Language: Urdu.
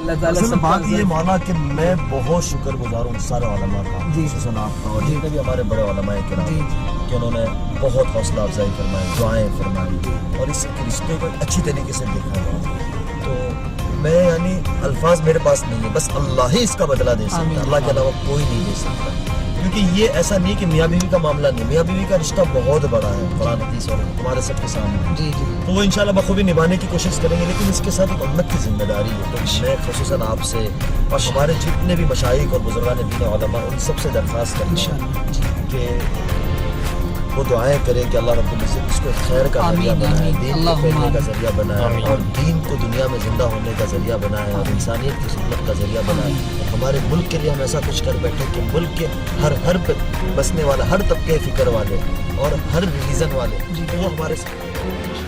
اللہ تعالیٰ اصل سب بات کا یہ مولا کہ میں بہت شکر گزار ہوں سارے علماء کا، خصوصاً آپ کا اور جتنے بھی ہمارے بڑے علماء کرام کہ انہوں نے بہت حوصلہ افزائی فرمائی، دعائیں فرمائی اور اس رشتے کو اچھی طریقے سے دیکھا ہے. تو میں یعنی الفاظ میرے پاس نہیں ہے، بس اللہ ہی اس کا بدلہ دے سکتا ہے، اللہ کے علاوہ کوئی نہیں دے سکتا. کیونکہ یہ ایسا نہیں کہ میاں بیوی کا معاملہ نہیں، میاں بیوی کا رشتہ بہت بڑا ہے قرآن حدیث اور ہمارے سب کے سامنے. تو وہ انشاءاللہ بخوبی نبھانے کی کوشش کریں گے، لیکن اس کے ساتھ ایک امت کی ذمہ داری ہے. تو میں خصوصاً آپ سے اور ہمارے جتنے بھی مشائخ اور بزرگان دین علماء ان سب سے درخواست کرتا ہوں کہ وہ دعائیں کریں کہ اللہ رب العزت اس کو خیر کا ذریعہ بنائے، دین کو پھیلنے کا ذریعہ بنائے اور دین کو دنیا میں زندہ ہونے کا ذریعہ بنائے اور انسانیت کی خدمت کا ذریعہ بنائے. اور ہمارے ملک کے لیے ہم ایسا کچھ کر بیٹھے کہ ملک کے ہر بسنے والا، ہر طبقے فکر والے اور ہر ریلیجن والے وہ ہمارے ساتھ